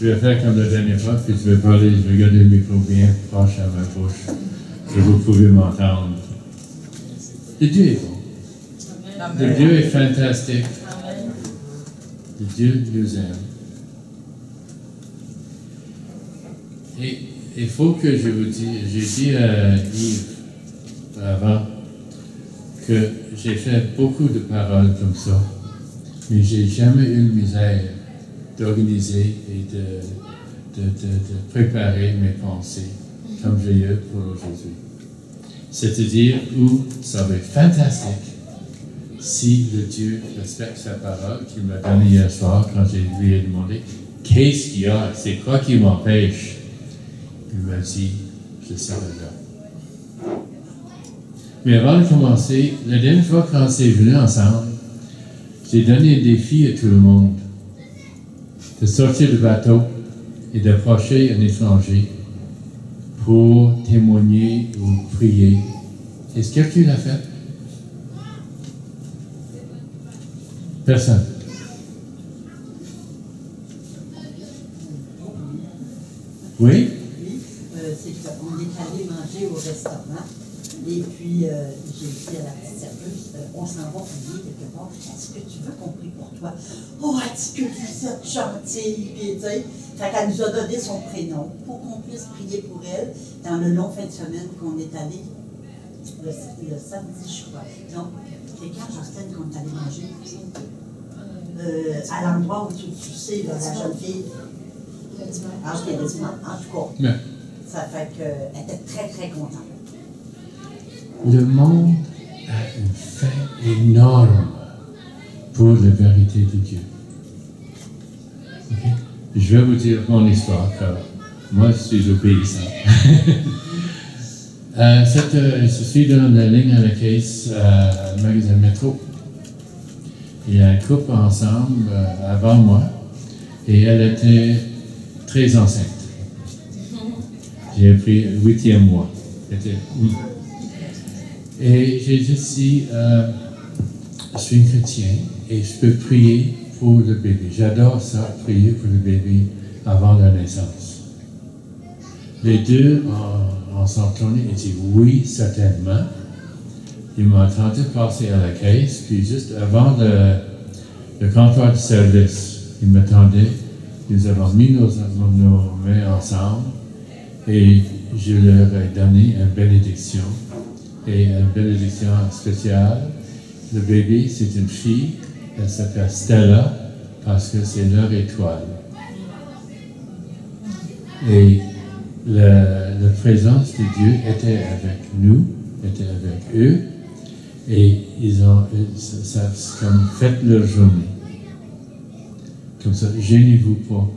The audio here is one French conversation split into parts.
Je vais faire comme la dernière fois, puis je vais parler, je vais garder le micro bien proche à ma bouche, et vous pouvez m'entendre. Le Dieu est bon. Le Dieu est fantastique. Le Dieu nous aime. Et il faut que je vous dise, j'ai dit à Yves avant que j'ai fait beaucoup de paroles comme ça, mais j'ai jamais eu le misère d'organiser et de préparer mes pensées comme j'ai eu pour aujourd'hui. C'est-à-dire où ça va être fantastique si le Dieu respecte sa parole qu'il m'a donnée hier soir quand je lui ai demandé qu'est-ce qu'il y a, c'est quoi qui m'empêche. Il m'a dit, je serai là. Mais avant de commencer, la dernière fois quand c'est venu ensemble, j'ai donné un défi à tout le monde de sortir du bateau et d'approcher un étranger pour témoigner ou prier. Est-ce que quelqu'un l'a fait? Personne. Oui? C'est qu'on est allé manger au restaurant et puis j'ai dit à la petite serveuse, on s'en va prier quelque part. Est-ce que tu veux qu'on prie pour toi? Oh, est-ce que vous êtes gentille? Puis, tu sais, elle nous a donné son prénom pour qu'on puisse prier pour elle dans le long fin de semaine qu'on est allé, le samedi, je crois. Donc, c'est quand, Justine, qu'on est allé manger? À l'endroit où tu sais, là, la jeune fille. Le dimanche. En tout cas. Mais, ça fait qu'elle était très, très contente. le monde a une faim énorme pour la vérité de Dieu. Okay? Je vais vous dire mon histoire, car moi je suis obéissant. Je suis dans la ligne à la caisse à magasin Métro. Il y a un couple ensemble avant moi et elle était très enceinte. J'ai pris le 8e mois. Et j'ai dit, je suis un chrétien et je peux prier pour le bébé. J'adore ça, prier pour le bébé avant la naissance. Les deux en sont tournés et dit oui, certainement. Ils m'ont entendu passer à la caisse, puis juste avant le comptoir de service, ils m'attendaient. Nous avons mis nos mains ensemble et je leur ai donné une bénédiction. Et une bénédiction spéciale. Le bébé, c'est une fille, elle s'appelle Stella parce que c'est leur étoile. Et la présence de Dieu était avec nous, était avec eux, et ils ont comme fait leur journée. Comme ça, gênez-vous pas.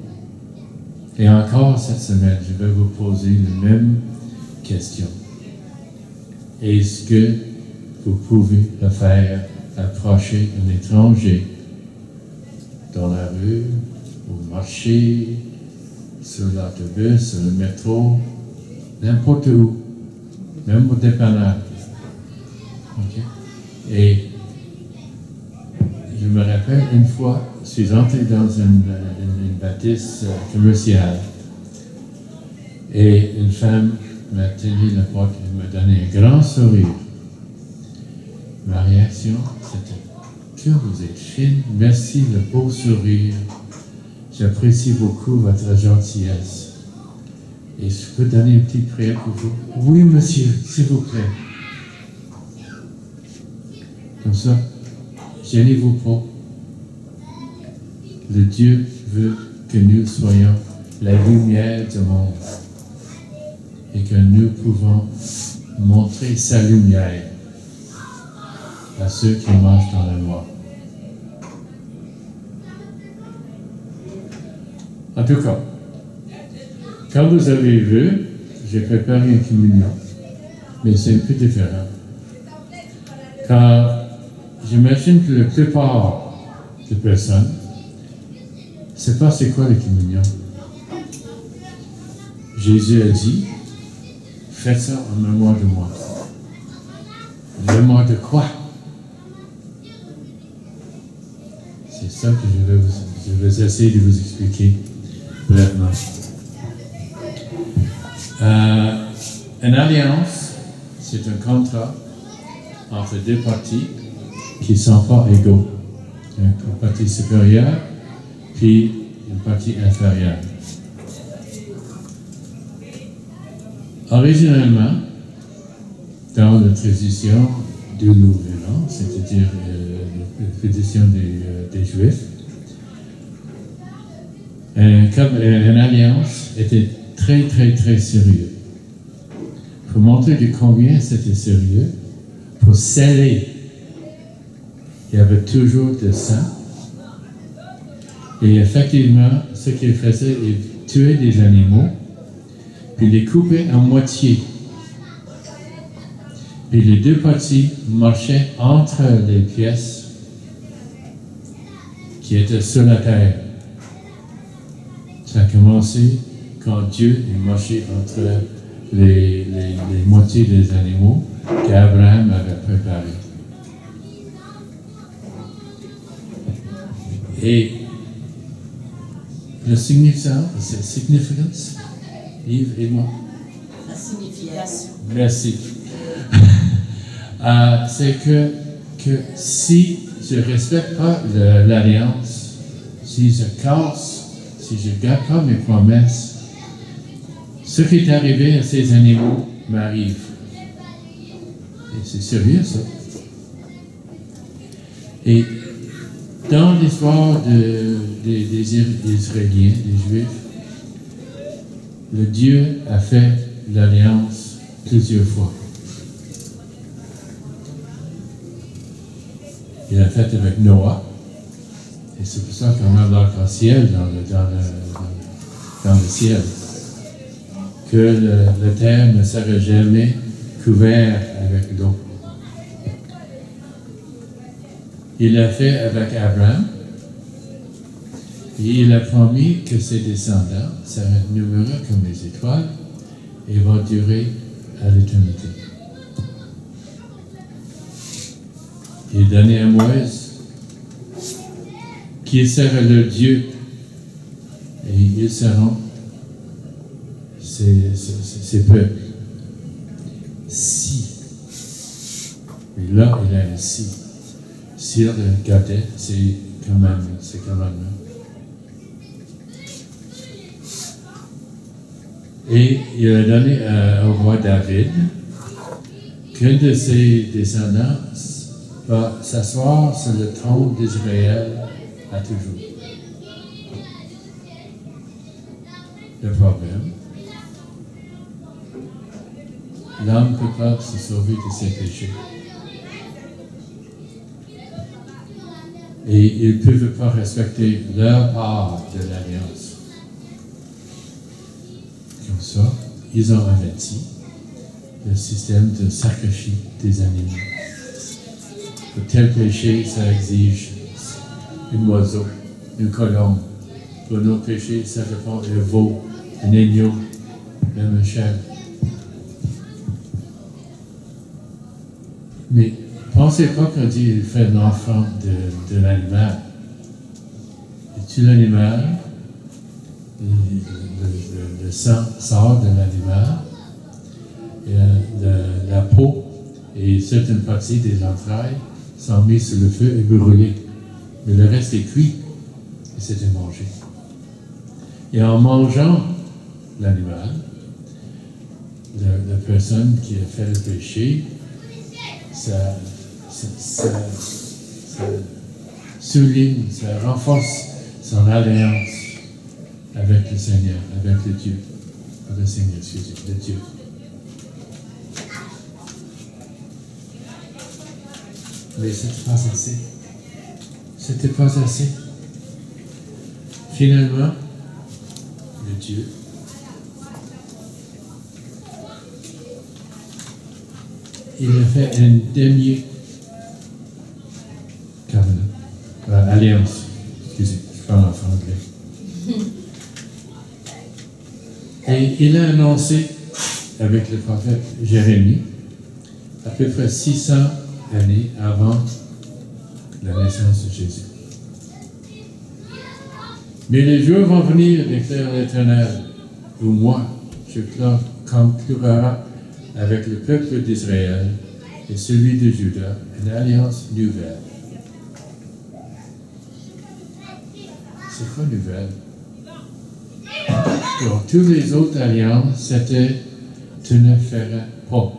Et encore cette semaine, je vais vous poser la même question. Est-ce que vous pouvez le faire approcher un étranger dans la rue, au marché, sur l'autobus, sur le métro, n'importe où, même au dépanneur? Okay? Et je me rappelle une fois, je suis entré dans une bâtisse commerciale et une femme m'a tenu la porte et m'a donné un grand sourire. Ma réaction, c'était que vous êtes fine, merci, le beau sourire. J'apprécie beaucoup votre gentillesse. Et je peux donner une petite prière pour vous? Oui, monsieur, s'il vous plaît. Comme ça, gênez-vous pas. Le Dieu veut que nous soyons la lumière du monde et que nous pouvons montrer sa lumière à ceux qui marchent dans la loi. En tout cas, comme vous avez vu, j'ai préparé une communion, mais c'est un peu différent. Car j'imagine que la plupart des personnes ne savent pas c'est quoi la communion. Jésus a dit, faites ça en mémoire de moi. En mémoire de quoi? C'est ça que je vais essayer de vous expliquer. brièvement. Une alliance, c'est un contrat entre deux parties qui ne sont pas égaux. Une partie supérieure, puis une partie inférieure. Originellement, dans la tradition du Nouvel An, c'est-à-dire la tradition des Juifs, une alliance était très, très, très sérieux. Pour montrer de combien c'était sérieux, pour sceller, il y avait toujours de sang. Et effectivement, ce qu'il faisait, il tuait des animaux, puis les coupait en moitié. Puis les deux parties marchaient entre les pièces qui étaient sur la terre. Ça a commencé quand Dieu est marché entre les moitiés des animaux qu'Abraham avait préparés. Et le significance, Yves et moi. La signification. Merci. C'est que si je ne respecte pas l'alliance, si je casse, si je ne garde pas mes promesses, ce qui est arrivé à ces animaux m'arrive. Et c'est sérieux, ça. Et dans l'histoire des Israéliens, des Juifs, le Dieu a fait l'alliance plusieurs fois. Il a fait avec Noah, et c'est pour ça qu'on a l'arc-en-ciel dans le ciel, que la terre ne serait jamais couverte avec l'eau. Il l'a fait avec Abraham, et il a promis que ses descendants seraient nombreux comme les étoiles et vont durer à l'éternité. Il a donné à Moïse qu'il sera le Dieu et ils seront ses peuples. Si. Et là, il a un si. S'il regardait, c'est commandement. Et il a donné au roi David qu'un de ses descendants va s'asseoir sur le trône d'Israël à toujours. Le problème, l'homme ne peut pas se sauver de ses péchés. Et ils ne peuvent pas respecter leur part de l'alliance. Comme ça, ils ont inventé le système de sacrifice des animaux. Pour tel péché, ça exige un oiseau, une colombe. Pour nos péchés, ça répond un veau, un agneau, même un chèvre. Mais pensez pas quand il fait l'enfant de l'animal. Il tue l'animal, le sang sort de l'animal, et la peau et certaines parties des entrailles sont mises sur le feu et brûlées. Mais le reste est cuit et c'était mangé. Et en mangeant l'animal, la personne qui a fait le péché, ça souligne, ça renforce son alliance avec le Seigneur, avec le Dieu, le Seigneur Jésus, le Dieu. Mais c'était pas assez. C'était pas assez. Finalement, le Dieu il a fait un dernier covenant, alliance. Excusez, je parle en anglais. Et il a annoncé avec le prophète Jérémie, à peu près 600 années avant la naissance de Jésus. Mais les jours vont venir, déclare l'Éternel, où moi, je conclurai avec le peuple d'Israël et celui de Juda une alliance nouvelle. C'est quoi nouvelle? Donc, toutes les autres alliances, c'était « tu ne feras pas ».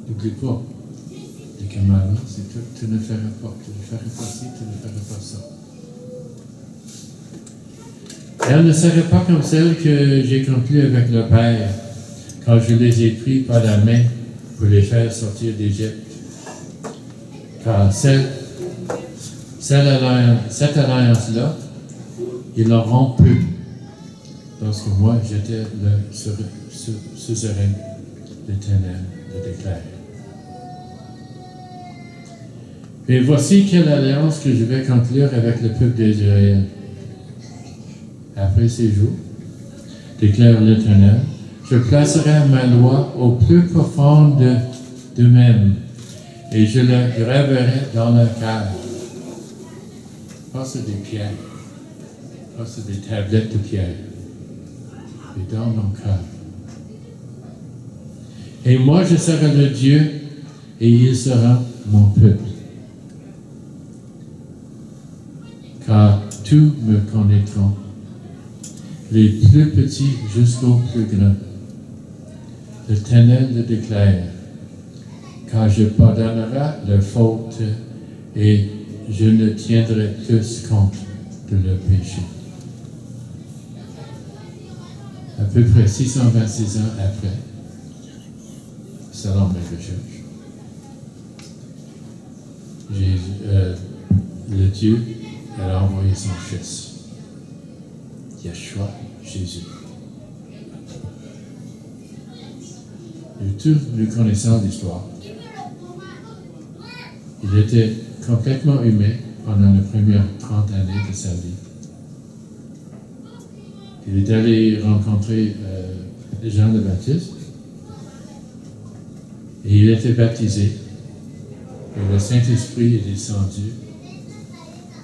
N'oublie pas. Les commandements, c'est tout « tu ne feras pas ». Tu ne feras pas ci, tu ne feras pas ça. Elle ne serait pas comme celle que j'ai conclue avec le Père quand je les ai pris par la main pour les faire sortir d'Égypte. Car cette alliance-là, ils l'ont rompue lorsque moi j'étais le suzerain, l'Éternel le déclare. Et voici quelle alliance que je vais conclure avec le peuple d'Israël. Après ces jours, déclare l'Éternel, je placerai ma loi au plus profond d'eux-mêmes et je la graverai dans leur cœur. Pas sur des pierres, pas sur des tablettes de pierre, mais dans mon cœur. Et moi, je serai le Dieu et il sera mon peuple. Car tous me connaîtront, les plus petits jusqu'aux plus grands. L'Éternel le déclare, car je pardonnerai leurs fautes et je ne tiendrai plus compte de leurs péchés. À peu près 626 ans après, selon mes recherches, le Dieu a envoyé son Fils, Yeshua, Jésus. Et tous nous connaissons l'histoire. Il était complètement humain pendant les premières 30 années de sa vie. Il est allé rencontrer Jean le Baptiste et il était baptisé. Et le Saint-Esprit est descendu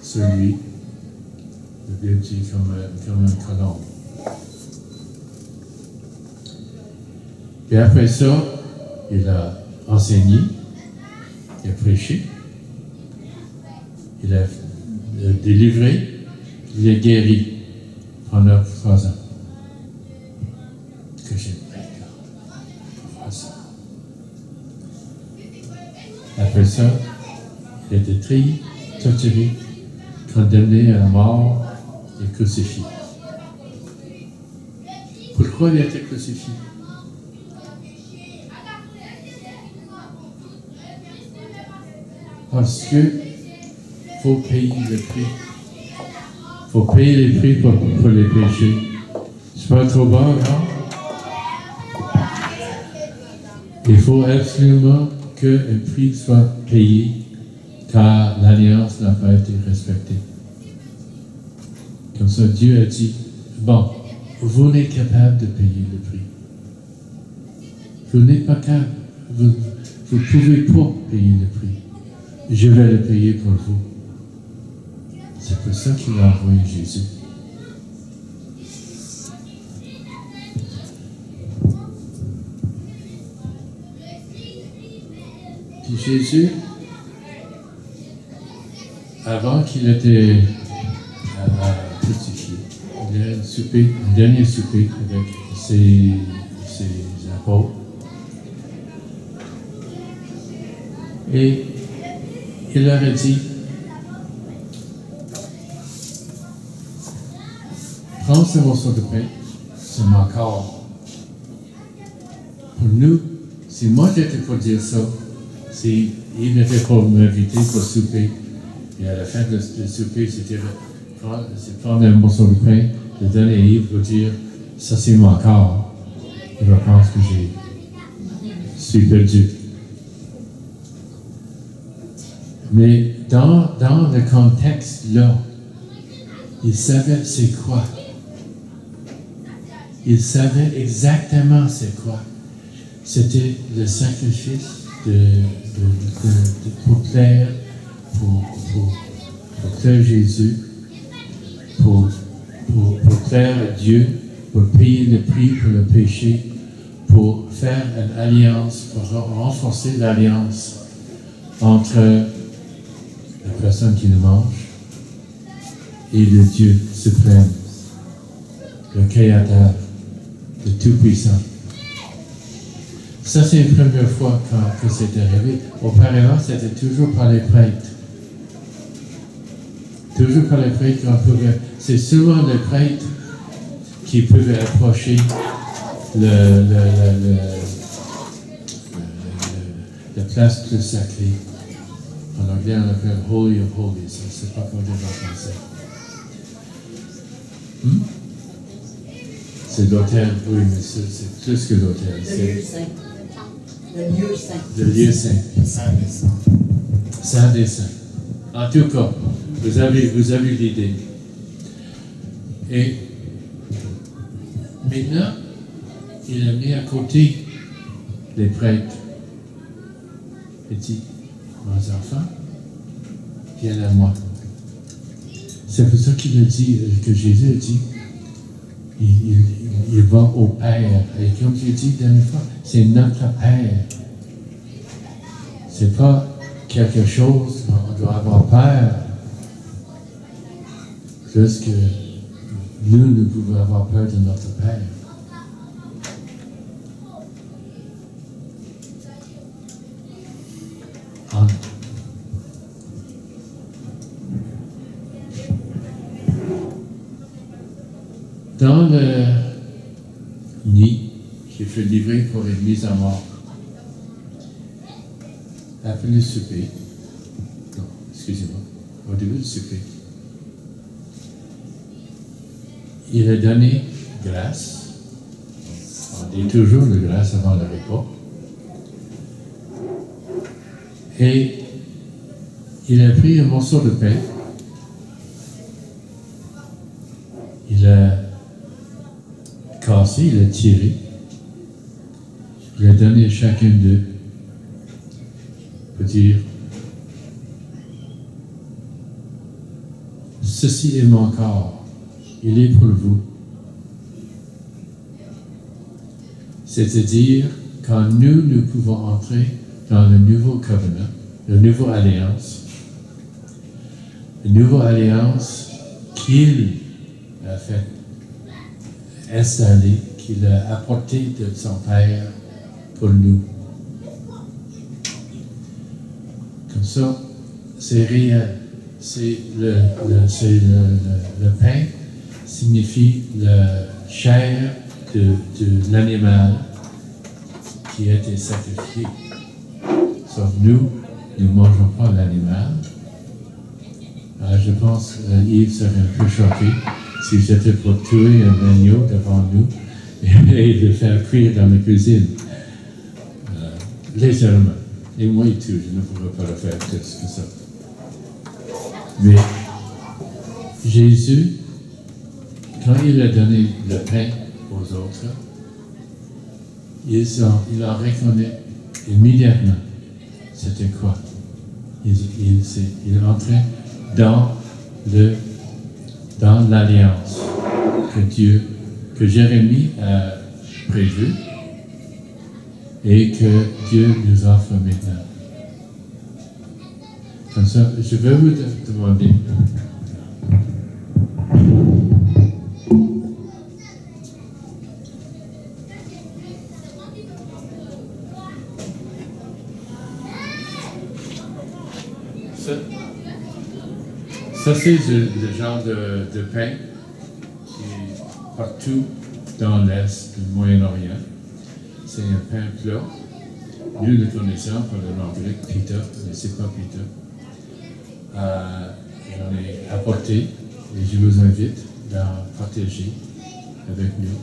sur lui, le Bible dit comme un colombe. Et après ça, il a enseigné, il a prêché, il a délivré, il a guéri pendant 3 ans. Que j'aimerais voir ça. Après ça, il a été trié, torturé, condamné à la mort et crucifié. Pourquoi il a été crucifié? Parce que faut payer le prix. Il faut payer les prix pour les péchés. C'est pas trop bas, non? Il faut absolument qu'un prix soit payé car l'alliance n'a pas été respectée. Comme ça, Dieu a dit, bon, vous n'êtes capable de payer le prix. Vous n'êtes pas capable. Vous ne pouvez pas payer le prix. Je vais le payer pour vous. C'est pour ça qu'il a envoyé Jésus. Puis Jésus, avant qu'il était crucifié, il a un dernier souper avec ses apôtres. Et il leur a dit, prends ce morceau de pain, c'est mon corps. Pour nous, si moi j'étais pour dire ça, si il était pour m'inviter pour souper, et à la fin du souper, c'était prendre un morceau de pain, le donner à Yves pour dire, ça c'est mon corps. Je pense que je suis perdu. Mais dans le contexte là, il savait c'est quoi. Il savait exactement c'est quoi. C'était le sacrifice pour plaire Jésus pour faire Dieu, pour payer le prix pour le péché, pour faire une alliance, pour renforcer l'alliance entre la personne qui le mange et le Dieu suprême, le Créateur, le Tout-Puissant. Ça, c'est la première fois que c'est arrivé. Auparavant, c'était toujours par les prêtres. Toujours par les prêtres qu'on pouvait. C'est seulement les prêtres qui pouvaient approcher la place plus sacrée. En anglais, on appelle Holy of Holies. Je ne sais pas comment dire en français. C'est l'autel, oui, mais c'est plus que l'autel. Le lieu saint. Le lieu saint. Le lieu saint. Saint des saints. Saint des saints. En tout cas, vous avez l'idée. Et maintenant, il a mis à côté les prêtres. Il dit, mes enfants, viens à moi. C'est pour ça qu'il a dit, que Jésus a dit, il va au Père. Et comme j'ai dit la dernière fois, c'est notre Père. C'est pas quelque chose qu'on doit avoir peur. Plus que nous pouvons avoir peur de notre Père. Dans le nid, j'ai fait livrer pour une mise à mort. Après le souper, non, excusez-moi, au début du souper, il a donné grâce. On dit toujours de grâce avant le repas. Et il a pris un morceau de pain. Il a cassé, il a tiré. Il a donné à chacun d'eux pour dire, ceci est mon corps, il est pour vous. C'est-à-dire, quand nous pouvons entrer dans le nouveau covenant, la nouvelle alliance qu'il a fait installer, qu'il a apporté de son Père pour nous. Comme ça, c'est réel. C'est le pain signifie la chair de l'animal qui a été sacrifié. Sauf nous ne mangeons pas l'animal. Je pense que Yves serait un peu choqué si j'étais pour tuer un agneau devant nous et le faire cuire dans la cuisine. Légèrement. Et moi, tout, je ne pourrais pas le faire plus que ça. Mais Jésus, quand il a donné le pain aux autres, il en reconnaît immédiatement. C'était quoi? Il entrait dans l'alliance que Jérémie a prévue et que Dieu nous offre maintenant. Comme ça, je vais vous demander. Ça, c'est le genre de pain qui est partout dans l'Est du Moyen-Orient. C'est un pain plat. Nous le connaissons par le nom grec pita, mais ce n'est pas pita. J'en ai apporté et je vous invite à partager avec nous.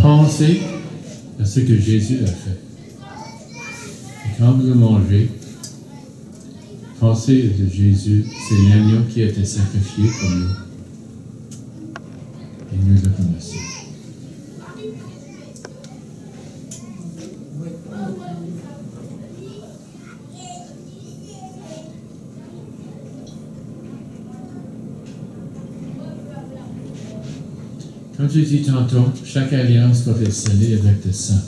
Pensez à ce que Jésus a fait. Et quand vous le mangez, pensez de Jésus, c'est l'agneau qui a été sacrifié pour nous. Et nous le remercions. Comme je dis tantôt, chaque alliance doit être scellée avec le sang.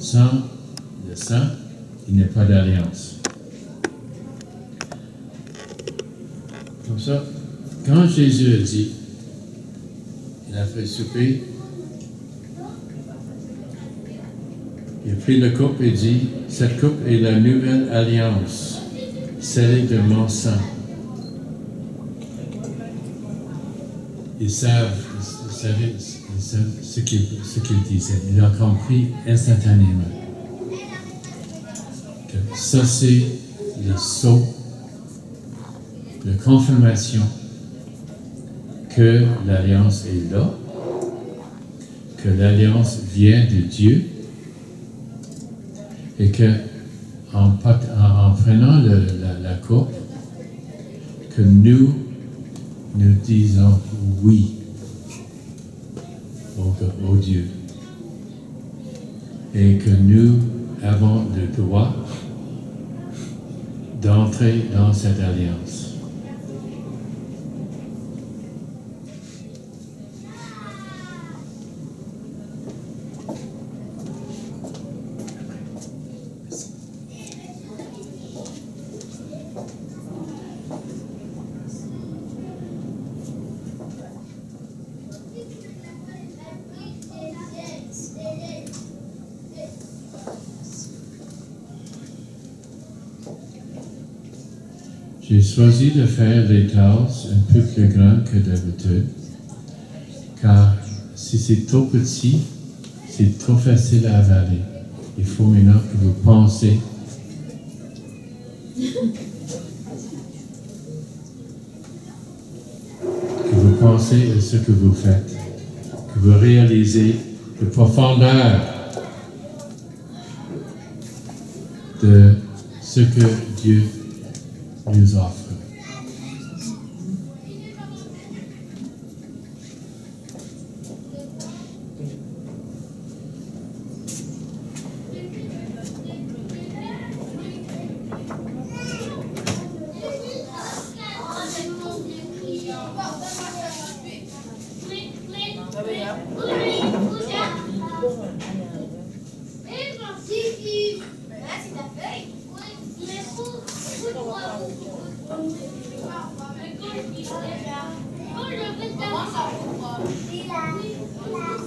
Sans le sang, il n'y a pas d'alliance. Comme ça, quand Jésus a dit, il a fait souper, il a pris la coupe et dit, cette coupe est la nouvelle alliance, scellée de mon sang. Ils savent ce qu'il disait. Ils ont compris instantanément que ça, c'est le sceau, la confirmation que l'alliance est là, que l'alliance vient de Dieu et que en prenant la coupe, que nous disons oui au Dieu et que nous avons le droit d'entrer dans cette alliance. J'ai choisi de faire les tasses un peu plus grandes que d'habitude, car si c'est trop petit, c'est trop facile à avaler. Il faut maintenant que vous pensez à ce que vous faites, que vous réalisez la profondeur de ce que Dieu nous offre.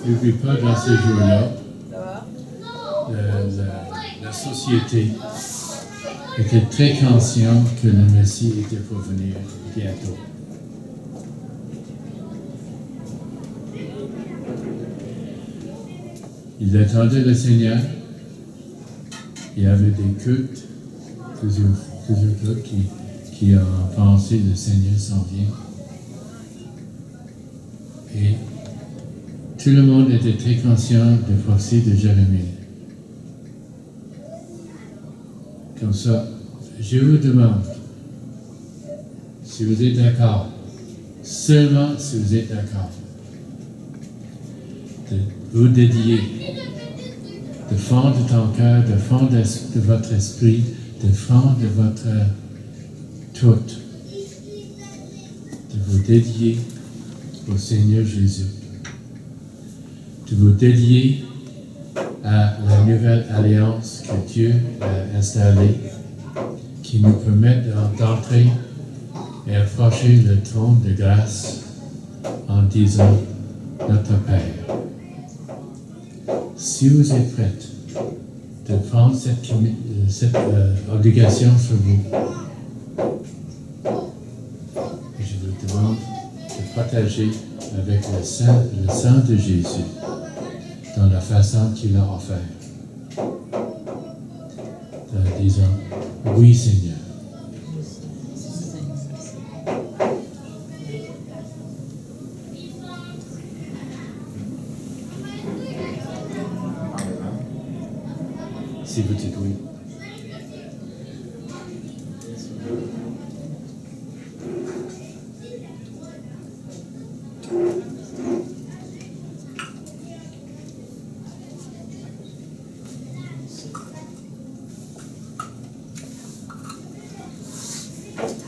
N'oublie pas, dans ces jours-là, la société était très consciente que le Messie était pour venir bientôt. Ils attendaient le Seigneur. Il y avait des cultes, plusieurs cultes qui ont pensé que le Seigneur s'en vient. Et tout le monde était très conscient de prophétie de Jérémie. Comme ça, je vous demande, si vous êtes d'accord, seulement si vous êtes d'accord, de vous dédier, de fond de ton cœur, de fond de votre esprit, de fond de votre tout, de vous dédier au Seigneur Jésus, de vous dédier à la nouvelle alliance que Dieu a installée, qui nous permet d'entrer et approcher le trône de grâce en disant notre Père. Si vous êtes prête de prendre cette obligation sur vous, je vous demande de partager avec le sang de Jésus dans la façon qu'il a offert. En disant, oui Seigneur,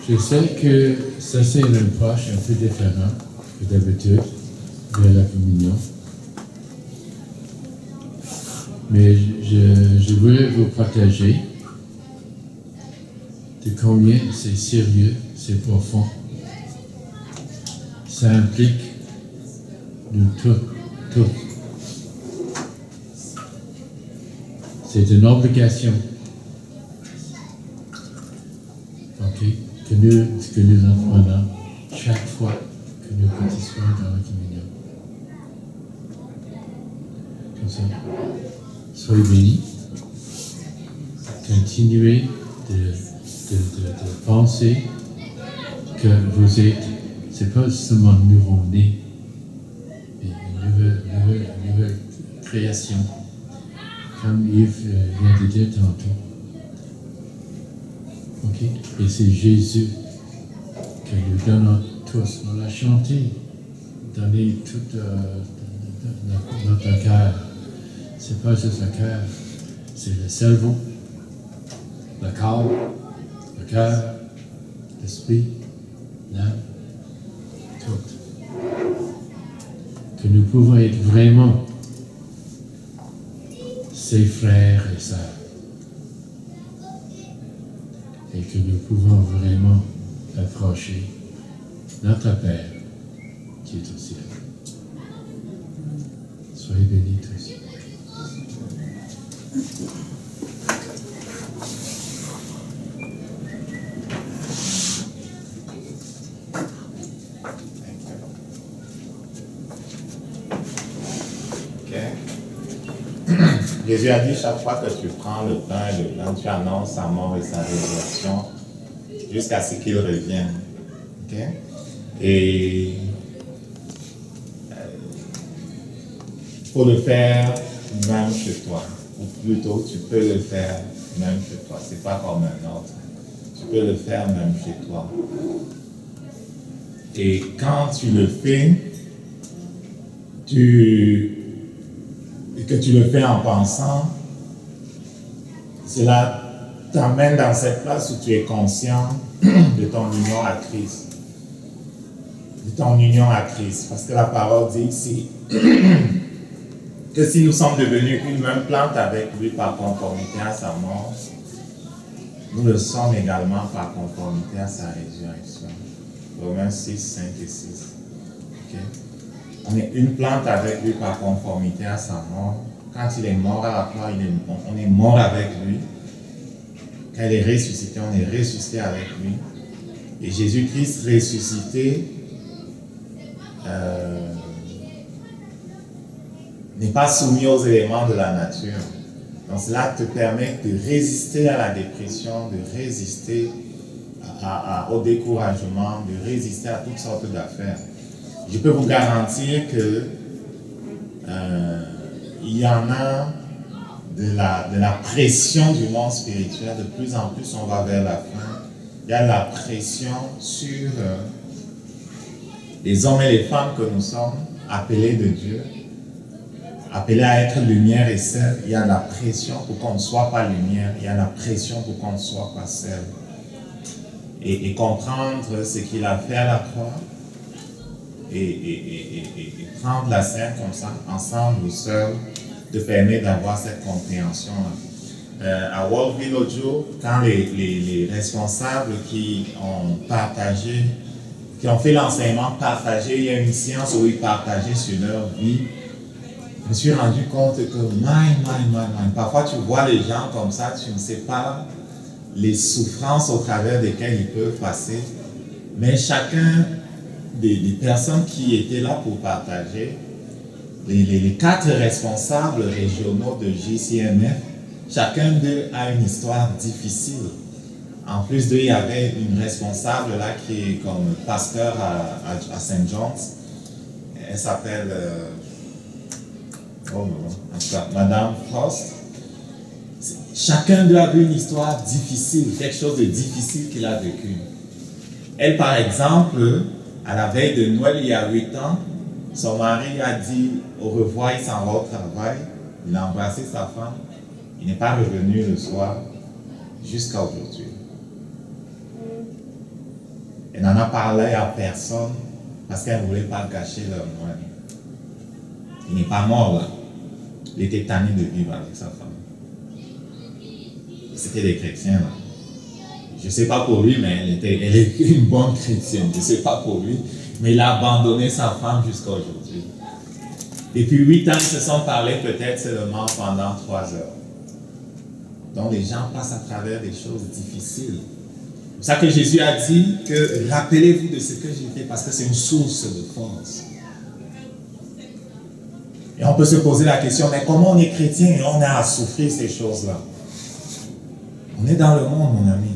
Je sais que ça c'est une approche un peu différente que d'habitude de la communion. Mais je voulais vous partager de combien c'est sérieux, c'est profond. Ça implique nous tous. C'est une obligation. Ok? Que nous apprenons chaque fois que nous participons dans la communion. Comme ça. Soyez bénis. Continuez de penser que vous êtes, c'est pas seulement nouveau-né, mais une nouvelle création, comme Yves vient de dire tantôt. Ok? Et c'est Jésus que nous donnons tous. On l'a chanté, donné tout notre cœur. C'est pas juste le cœur, c'est le cerveau, le corps, le cœur, l'esprit, l'âme, tout. Que nous pouvons être vraiment ses frères et sœurs. Et que nous pouvons vraiment approcher notre Père qui est au ciel. Soyez bénis tous. Jésus a dit chaque fois que tu prends le pain et le vin, tu annonces sa mort et sa résurrection jusqu'à ce qu'il revienne. Okay? Et il faut le faire même chez toi. Ou plutôt, tu peux le faire même chez toi. Ce n'est pas comme un autre. Tu peux le faire même chez toi. Et quand tu le fais, que tu le fais en pensant, cela t'amène dans cette place où tu es conscient de ton union à Christ. De ton union à Christ. Parce que la parole dit ici que si nous sommes devenus une même plante avec lui par conformité à sa mort, nous le sommes également par conformité à sa résurrection. Romains 6, 5 et 6. Okay? On est une plante avec lui par conformité à sa mort. Quand il est mort à la croix, on est mort avec lui. Quand il est ressuscité, on est ressuscité avec lui. Et Jésus-Christ ressuscité n'est pas soumis aux éléments de la nature. Donc cela te permet de résister à la dépression, de résister au découragement, de résister à toutes sortes d'affaires. Je peux vous garantir que il y en a de la pression du monde spirituel. De plus en plus, on va vers la fin. Il y a la pression sur les hommes et les femmes que nous sommes, appelés de Dieu, appelés à être lumière et sel. Il y a la pression pour qu'on ne soit pas lumière. Il y a la pression pour qu'on ne soit pas sel. Et comprendre ce qu'il a fait à la croix, et prendre la scène comme ça, ensemble ou seul, te permet d'avoir cette compréhension-là. À Worldville l'autre jour, quand les responsables qui ont partagé, qui ont fait l'enseignement partagé, il y a une séance où ils partageaient sur leur vie, je me suis rendu compte que, parfois tu vois les gens comme ça, tu ne sais pas les souffrances au travers desquelles ils peuvent passer, mais chacun des personnes qui étaient là pour partager, les 4 responsables régionaux de JCMF, chacun d'eux a une histoire difficile. En plus d'eux, il y avait une responsable là qui est comme pasteur à St. John's. Elle s'appelle Madame Frost. Chacun d'eux a eu une histoire difficile, quelque chose de difficile qu'il a vécu. Elle, par exemple, à la veille de Noël, il y a 8 ans, son mari a dit au revoir, il s'en va au travail, il a embrassé sa femme, il n'est pas revenu le soir jusqu'à aujourd'hui. Elle n'en a parlé à personne parce qu'elle ne voulait pas gâcher leur moine. Il n'est pas mort là. Il était tanné de vivre avec sa femme. C'était des chrétiens là. Je ne sais pas pour lui, mais elle est une bonne chrétienne. Je ne sais pas pour lui, mais il a abandonné sa femme jusqu'à aujourd'hui. Et puis 8 ans, ils se sont parlé peut-être seulement pendant 3 heures. Donc les gens passent à travers des choses difficiles. C'est pour ça que Jésus a dit que rappelez-vous de ce que j'ai fait parce que c'est une source de force. Et on peut se poser la question, mais comment on est chrétien et on a à souffrir ces choses-là? On est dans le monde, mon ami.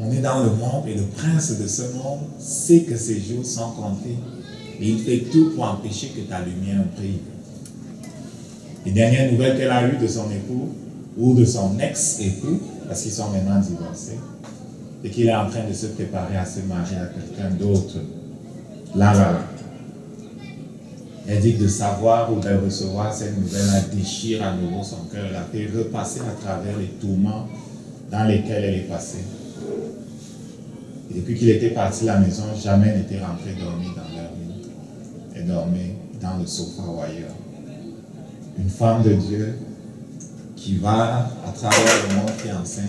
On est dans le monde et le prince de ce monde sait que ses jours sont comptés. Et il fait tout pour empêcher que ta lumière brille. Les dernières nouvelles qu'elle a eues de son époux ou de son ex-époux, parce qu'ils sont maintenant divorcés, et qu'il est en train de se préparer à se marier à quelqu'un d'autre. Là. Elle dit que de savoir ou de recevoir cette nouvelle, elle déchire à nouveau son cœur, elle a fait repasser à travers les tourments dans lesquels elle est passée. Et depuis qu'il était parti de la maison, jamais elle n'était rentrée dormir dans leur lit. Elle dormait dans le sofa ou ailleurs. Une femme de Dieu qui va à travers le monde, qui est enceinte,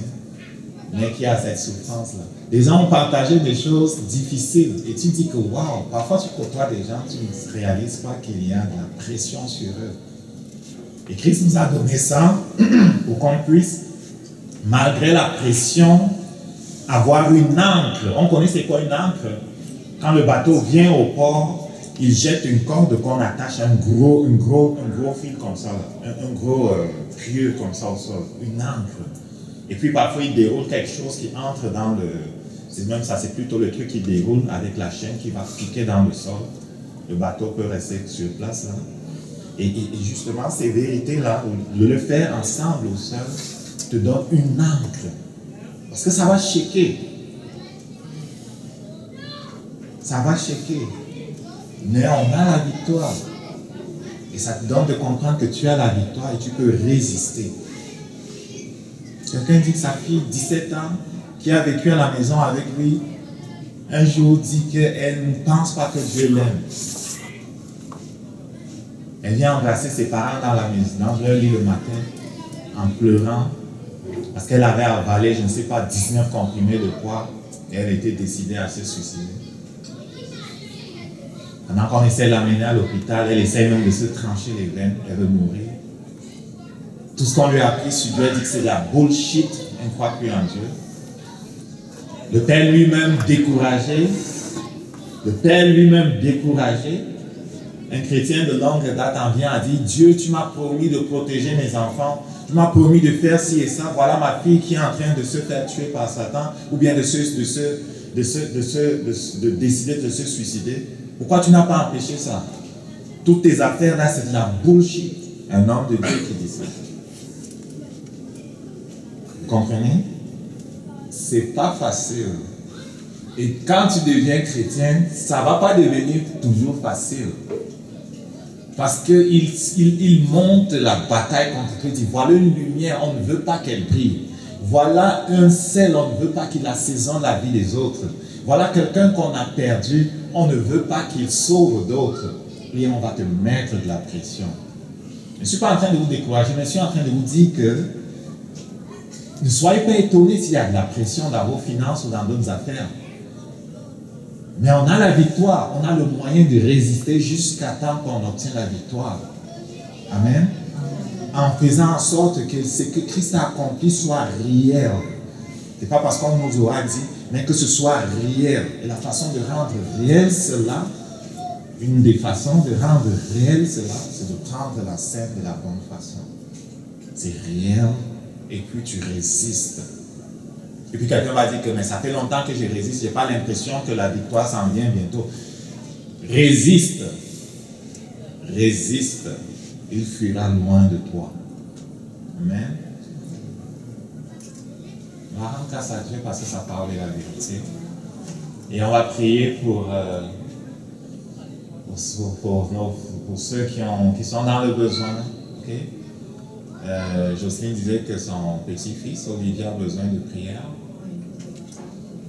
mais qui a cette souffrance-là. Les gens ont partagé des choses difficiles et tu dis que waouh, parfois tu côtoies des gens, tu ne réalises pas qu'il y a de la pression sur eux. Et Christ nous a donné ça pour qu'on puisse, malgré la pression, avoir une ancre. On connaît c'est quoi une ancre? Quand le bateau vient au port, il jette une corde qu'on attache à un gros fil comme ça, un gros pieu comme ça au sol, une ancre. Et puis parfois il déroule quelque chose qui entre dans le... C'est même ça, c'est plutôt le truc qui déroule avec la chaîne qui va piquer dans le sol. Le bateau peut rester sur place là. Et justement ces vérités-là, de le faire ensemble au sol, te donne une ancre. Parce que ça va shaker. Ça va shaker. Mais on a la victoire. Et ça te donne de comprendre que tu as la victoire et tu peux résister. Quelqu'un dit que sa fille, 17 ans, qui a vécu à la maison avec lui, un jour dit qu'elle ne pense pas que Dieu l'aime. Elle vient embrasser ses parents dans la maison, dans leur lit le matin, en pleurant, parce qu'elle avait avalé, je ne sais pas, 19 comprimés de poids, et elle était décidée à se suicider. Pendant qu'on essaie de l'amener à l'hôpital, elle essaie même de se trancher les veines, elle veut mourir. Tout ce qu'on lui a appris sur Dieu, elle dit que c'est de la bullshit, elle ne croit plus en Dieu. Le père lui-même découragé, un chrétien de longue date en vient à dire, Dieu, tu m'as promis de protéger mes enfants, tu m'as promis de faire ci et ça, voilà ma fille qui est en train de se faire tuer par Satan, ou bien de décider de se suicider. Pourquoi tu n'as pas empêché ça? Toutes tes affaires là, c'est de la bullshit. Un homme de Dieu qui dit ça. Vous comprenez? C'est pas facile. Et quand tu deviens chrétien, ça ne va pas devenir toujours facile. Parce qu'il monte la bataille contre toi. Il dit, voilà une lumière, on ne veut pas qu'elle brille. Voilà un sel, on ne veut pas qu'il assaisonne la vie des autres. Voilà quelqu'un qu'on a perdu, on ne veut pas qu'il sauve d'autres. Et on va te mettre de la pression. Je ne suis pas en train de vous décourager, mais je suis en train de vous dire que ne soyez pas étonnés s'il y a de la pression dans vos finances ou dans d'autres affaires. Mais on a la victoire, on a le moyen de résister jusqu'à temps qu'on obtient la victoire. Amen. En faisant en sorte que ce que Christ a accompli soit réel. Ce n'est pas parce qu'on nous aura dit, mais que ce soit réel. Et la façon de rendre réel cela, une des façons de rendre réel cela, c'est de prendre la scène de la bonne façon. C'est réel. Et puis tu résistes. Et puis quelqu'un va dire que mais ça fait longtemps que je résiste, je n'ai pas l'impression que la victoire s'en vient bientôt. Résiste. Résiste. Il fuira loin de toi. Amen. On va rendre grâce à Dieu parce que sa parole est la vérité. Et on va prier pour ceux qui sont dans le besoin. Okay? Jocelyne disait que son petit-fils, Olivier, a besoin de prière.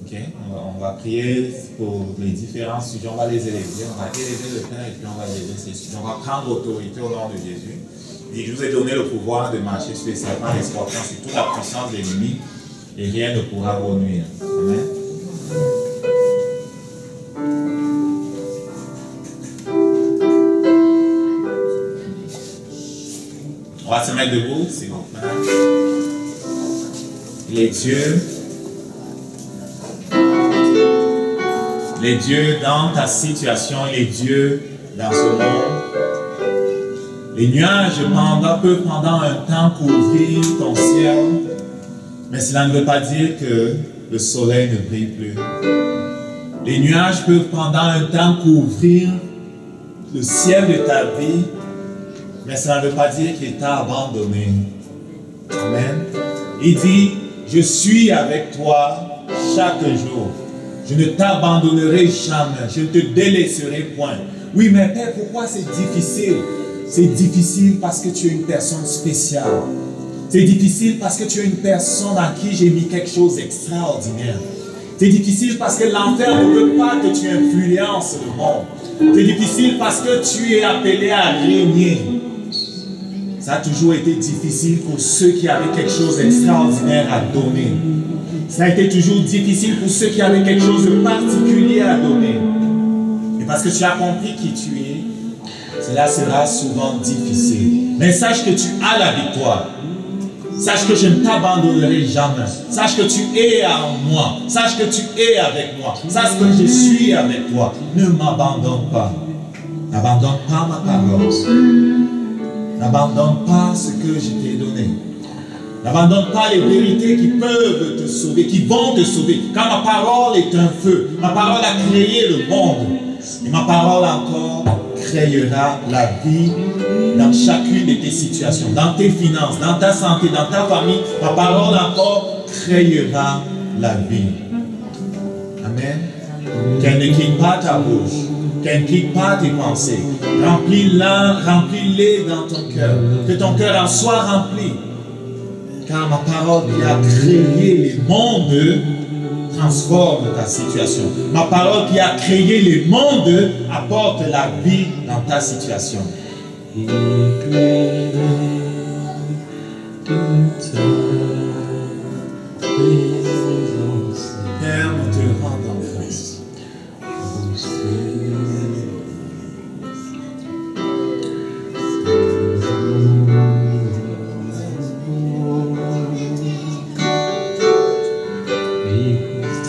Ok, on va prier pour les différents sujets, on va les élever, on va élever le Père et puis on va élever ces sujets. On va prendre autorité au nom de Jésus. Et je vous ai donné le pouvoir de marcher sur les serpents, les scorpions, sur toute la puissance de l'ennemi, et rien ne pourra vous nuire. Amen. On va se mettre debout, s'il vous plaît. Les dieux dans ta situation, les dieux dans ce monde. Les nuages peuvent pendant un temps couvrir ton ciel, mais cela ne veut pas dire que le soleil ne brille plus. Les nuages peuvent pendant un temps couvrir le ciel de ta vie, mais cela ne veut pas dire qu'il t'a abandonné. Amen. Il dit, je suis avec toi chaque jour. Je ne t'abandonnerai jamais. Je ne te délaisserai point. Oui, mais Père, pourquoi c'est difficile? C'est difficile parce que tu es une personne spéciale. C'est difficile parce que tu es une personne à qui j'ai mis quelque chose d'extraordinaire. C'est difficile parce que l'enfer ne veut pas que tu influences le monde. C'est difficile parce que tu es appelé à régner. Ça a toujours été difficile pour ceux qui avaient quelque chose d'extraordinaire à donner. Ça a été toujours difficile pour ceux qui avaient quelque chose de particulier à donner. Et parce que tu as compris qui tu es, cela sera souvent difficile. Mais sache que tu as la victoire. Sache que je ne t'abandonnerai jamais. Sache que tu es en moi. Sache que tu es avec moi. Sache que je suis avec toi. Ne m'abandonne pas. N'abandonne pas ma parole. N'abandonne pas ce que je t'ai donné. N'abandonne pas les vérités qui peuvent te sauver, qui vont te sauver. Car ma parole est un feu. Ma parole a créé le monde. Et ma parole encore créera la vie dans chacune de tes situations, dans tes finances, dans ta santé, dans ta famille. Ma parole encore créera la vie. Amen. Qu'elle ne quitte pas ta bouche. Qu'elle ne quitte pas tes pensées. Remplis-les dans ton cœur. Que ton cœur en soit rempli. Car ma parole qui a créé les mondes transforme ta situation. Ma parole qui a créé les mondes apporte la vie dans ta situation. Père, nous te rendons grâce.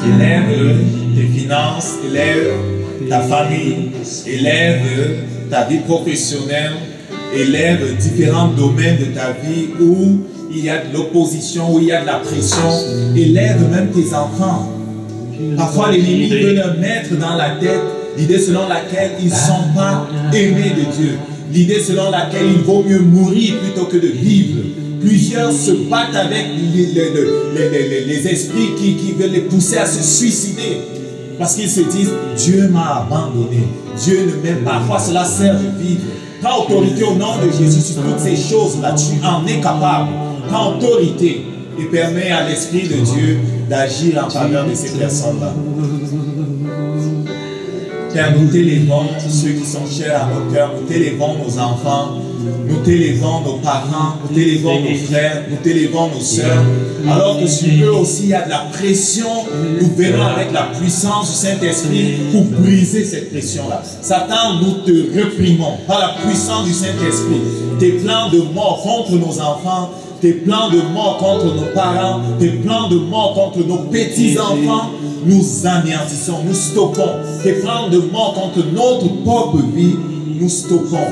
Élève tes finances, élève ta famille, élève ta vie professionnelle, élève différents domaines de ta vie où il y a de l'opposition, où il y a de la pression, élève même tes enfants. Parfois l'ennemi veut leur mettre dans la tête l'idée selon laquelle ils ne sont pas aimés de Dieu, l'idée selon laquelle il vaut mieux mourir plutôt que de vivre. Plusieurs se battent avec les esprits qui veulent les pousser à se suicider. Parce qu'ils se disent, Dieu m'a abandonné. Dieu ne m'aime pas. Parfois cela sert de vivre. Prends autorité au nom de Jésus sur toutes ces choses-là. Tu en es capable. Prends autorité et permets à l'Esprit de Dieu d'agir en faveur de ces personnes-là. Père, nous t'élevons ceux qui sont chers à nos cœurs. Nous t'élevons nos enfants. Nous t'élevons nos parents, nous t'élevons nos frères, nous t'élevons nos sœurs. Alors que sur eux aussi il y a de la pression, nous venons avec la puissance du Saint-Esprit pour briser cette pression-là. Satan, nous te réprimons par la puissance du Saint-Esprit. Tes plans de mort contre nos enfants, tes plans de mort contre nos parents, tes plans de mort contre nos petits-enfants, nous anéantissons, nous stoppons. Tes plans de mort contre notre propre vie, nous stoppons.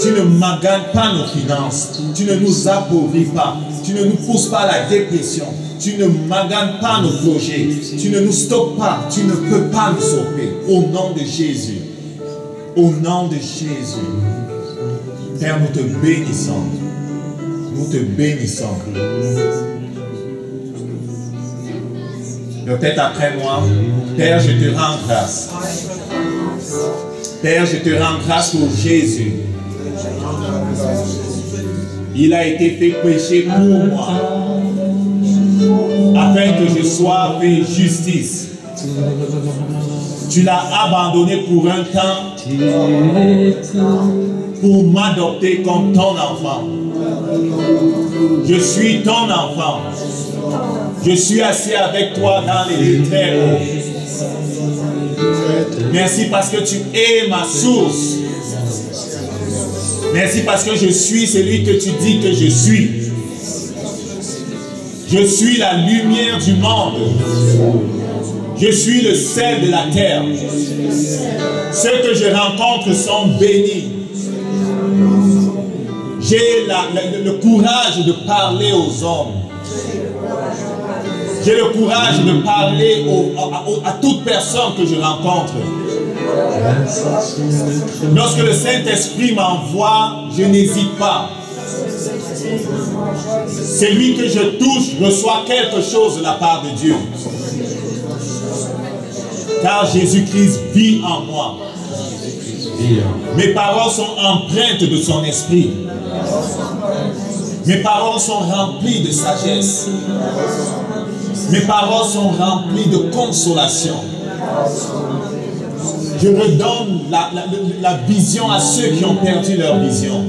Tu ne maganes pas nos finances. Tu ne nous appauvris pas. Tu ne nous pousses pas à la dépression. Tu ne maganes pas nos projets. Tu ne nous stoppes pas. Tu ne peux pas nous sauver. Au nom de Jésus. Au nom de Jésus. Père, nous te bénissons. Nous te bénissons. Peut-être après moi, Père, je te rends grâce. Père, je te rends grâce pour Jésus. Il a été fait péché pour moi, afin que je sois fait justice. Tu l'as abandonné pour un temps, pour m'adopter comme ton enfant. Je suis ton enfant. Je suis assis avec toi dans les lieux très hauts. Merci parce que tu es ma source. Merci parce que je suis celui que tu dis que je suis. Je suis la lumière du monde. Je suis le sel de la terre. Ceux que je rencontre sont bénis. J'ai le courage de parler aux hommes. J'ai le courage de parler à toute personne que je rencontre. Lorsque le Saint-Esprit m'envoie, je n'hésite pas. Celui que je touche reçoit quelque chose de la part de Dieu. Car Jésus-Christ vit en moi. Mes paroles sont empreintes de son esprit. Mes paroles sont remplies de sagesse. Mes paroles sont remplies de consolation. Je redonne la vision à ceux qui ont perdu leur vision.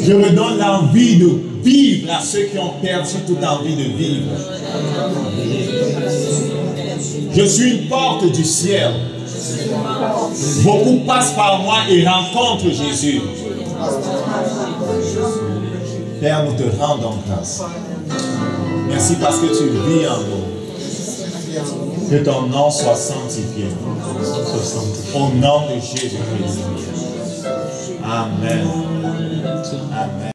Je redonne l'envie de vivre à ceux qui ont perdu toute envie de vivre. Je suis une porte du ciel. Beaucoup passent par moi et rencontrent Jésus. Père, nous te rendons grâce. Merci parce que tu vis en nous. Que ton nom soit sanctifié. Au nom de Jésus-Christ. Amen. Amen.